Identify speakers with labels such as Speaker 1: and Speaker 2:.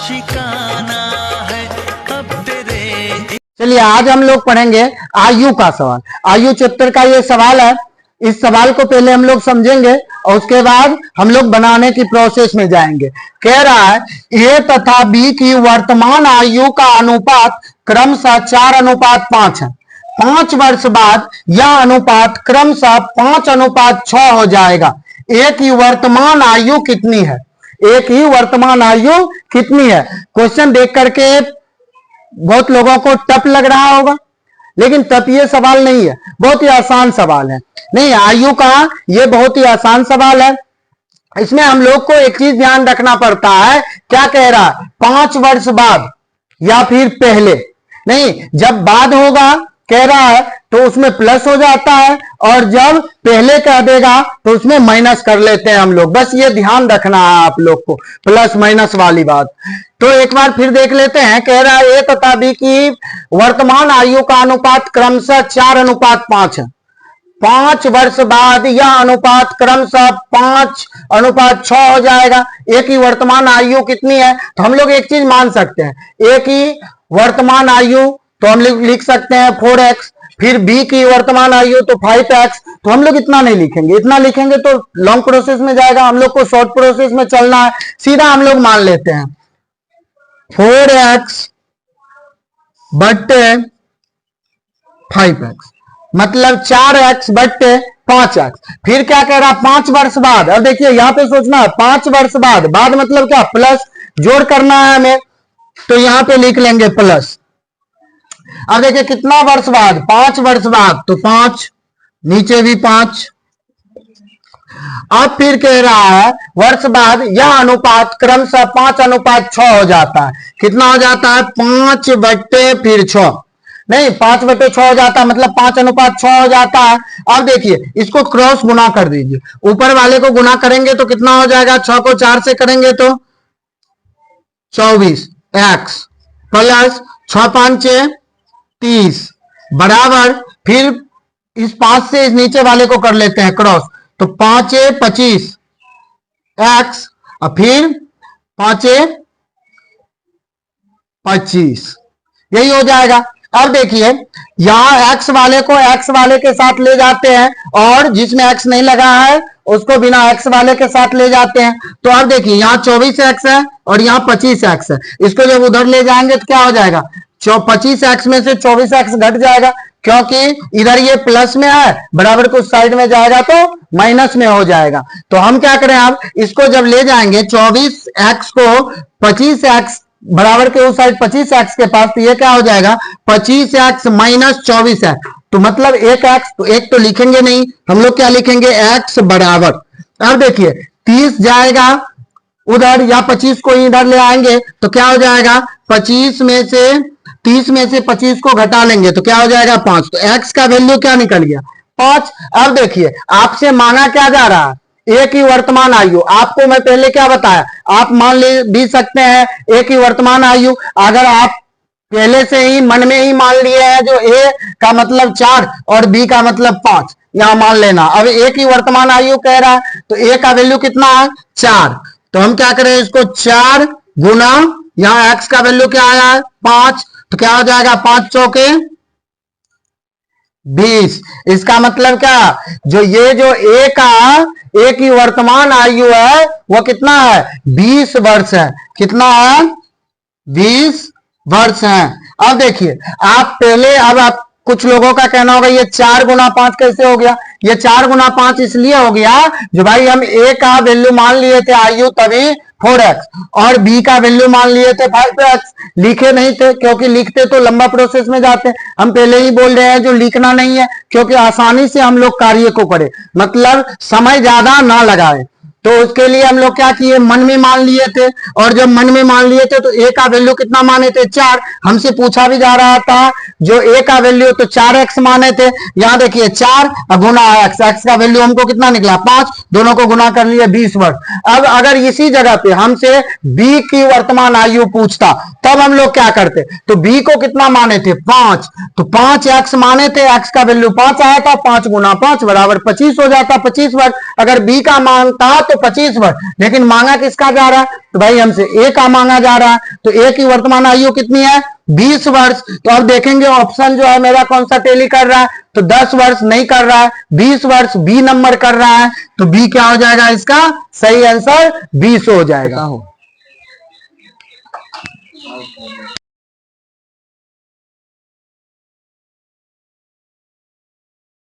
Speaker 1: आशिकाना है अब तेरे।
Speaker 2: चलिए आज हम लोग पढ़ेंगे आयु का सवाल। आयु चैप्टर का ये सवाल है। इस सवाल को पहले हम लोग समझेंगे और उसके बाद हम लोग बनाने की प्रोसेस में जाएंगे। कह रहा है ए तथा बी की वर्तमान आयु का अनुपात क्रमशः 4:5 है। 5 वर्ष बाद यह अनुपात क्रमशः 5:6 हो जाएगा। ए की वर्तमान आयु कितनी है? ए की वर्तमान आयु कितनी है? क्वेश्चन देख करके बहुत लोगों को टफ लग रहा होगा, लेकिन टफ ये सवाल नहीं है, बहुत ही आसान सवाल है। नहीं, आयु का ये बहुत ही आसान सवाल है। इसमें हम लोग को एक चीज ध्यान रखना पड़ता है। क्या कह रहा है? 5 वर्ष बाद या फिर पहले? नहीं, जब बाद होगा कह रहा है तो उसमें प्लस हो जाता है, और जब पहले कह देगा तो उसमें माइनस कर लेते हैं हम लोग। बस ये ध्यान रखना है आप लोग को, प्लस माइनस वाली बात। तो एक बार फिर देख लेते हैं। कह रहा है ए तथा बी की वर्तमान आयु का अनुपात क्रमशः 4:5 है। 5 वर्ष बाद यह अनुपात क्रमशः 5:6 हो जाएगा। ए की वर्तमान आयु कितनी है? तो हम लोग एक चीज मान सकते हैं, ए की वर्तमान आयु तो हम लोग लिख सकते हैं 4x, फिर बी की वर्तमान आयु तो 5x। तो हम लोग इतना नहीं लिखेंगे, इतना लिखेंगे तो लॉन्ग प्रोसेस में जाएगा। हम लोग को शॉर्ट प्रोसेस में चलना है। सीधा हम लोग मान लेते हैं 4x बट्टे 5x, मतलब 4x बट्टे 5x। फिर क्या कह रहा है? 5 वर्ष बाद। अब देखिए यहां पे सोचना है 5 वर्ष बाद, बाद मतलब क्या? प्लस, जोड़ करना है हमें, तो यहां पे लिख लेंगे प्लस। अब देखिए कितना वर्ष बाद? 5 वर्ष बाद, तो 5, नीचे भी 5। अब फिर कह रहा है वर्ष बाद यह अनुपात क्रमशः 5:6 हो जाता है। कितना हो जाता है? 5 बट्टे फिर 6, नहीं 5/6 हो जाता है, मतलब 5:6 हो जाता है। अब देखिए इसको क्रॉस गुना कर दीजिए। ऊपर वाले को गुना करेंगे तो कितना हो जाएगा? 6 को 4 से करेंगे तो 24x प्लस 6 5 30 बराबर, फिर इस 5 से इस नीचे वाले को कर लेते हैं क्रॉस, तो 5 25 x और फिर 5 25, यही हो जाएगा। अब देखिए यहां x वाले को x वाले के साथ ले जाते हैं, और जिसमें x नहीं लगा है उसको बिना x वाले के साथ ले जाते हैं। तो अब देखिए यहाँ 24x है और यहाँ 25x है। इसको जब उधर ले जाएंगे तो क्या हो जाएगा? 25x में से 24x घट जाएगा, क्योंकि इधर ये प्लस में है, बराबर को साइड में जाएगा तो माइनस में हो जाएगा। तो हम क्या करें? अब इसको जब ले जाएंगे 24x को 25x बराबर के उस साइड 25x के पास, तो ये क्या हो जाएगा? 25x minus 24x। तो मतलब 1x, तो 1 तो लिखेंगे नहीं, हम लोग क्या लिखेंगे? x बराबर। अब देखिए 30 जाएगा उधर, या 25 को इधर ले आएंगे तो क्या हो जाएगा? 30 में से 25 को घटा लेंगे तो क्या हो जाएगा? 5। तो x का वैल्यू क्या निकल गया? 5। अब देखिए आपसे मांगा क्या जा रहा है? ए की वर्तमान आयु। आपको मैं पहले क्या बताया? आप मान ले भी सकते हैं ए की वर्तमान आयु। अगर आप पहले से ही मन में ही मान लिए हैं जो ए का मतलब 4 और बी का मतलब 5, यहां मान लेना। अब ए की वर्तमान आयु कह रहा है तो ए का वैल्यू कितना है? 4। तो हम क्या करें? इसको 4 गुना, यहां x का वैल्यू क्या आया है? 5, तो क्या हो जाएगा? 5 चौके 20। इसका मतलब क्या? जो ए की वर्तमान आयु है वो कितना है? 20 वर्ष है। कितना है? 20 वर्ष है। अब देखिए आप पहले, अब आप कुछ लोगों का कहना होगा ये 4 गुना 5 कैसे हो गया? ये 4 गुना 5 इसलिए हो गया जो भाई हम ए का वैल्यू मान लिए थे आयु तभी 4x, और बी का वैल्यू मान लिए थे 5x। लिखे नहीं थे, क्योंकि लिखते तो लंबा प्रोसेस में जाते। हम पहले ही बोल रहे हैं जो लिखना नहीं है, क्योंकि आसानी से हम लोग कार्य को करें, मतलब समय ज्यादा ना लगाए। तो उसके लिए हम लोग क्या किए? मन में मान लिए थे, और जब मन में मान लिए थे तो ए का वैल्यू कितना माने थे? 4। हमसे पूछा भी जा रहा था जो ए का वैल्यू तो 4x माने थे। यहां देखिए 4 गुना x, x का वैल्यू हमको कितना निकला? 5। दोनों को गुना कर लिए 20 वर्ष। अब अगर इसी जगह पे हमसे बी की वर्तमान आयु पूछता तब हम लोग क्या करते? तो बी को कितना माने थे? 5। तो 5x माने थे, x का वैल्यू 5 आया था, 5 गुना 5 बराबर 25 हो जाता, 25 वर्ष। अगर बी का मान था तो तो 25 वर्ष, लेकिन मांगा किसका जा रहा है? तो भाई हमसे ए का मांगा जा रहा है, तो ए की वर्तमान आयु कितनी है? 20 वर्ष। तो अब देखेंगे ऑप्शन जो है मेरा कौन सा टैली कर रहा है, तो 10 वर्ष नहीं कर रहा है, 20 वर्ष बी नंबर कर रहा है, तो बी क्या हो जाएगा? इसका सही आंसर 20 हो जाएगा।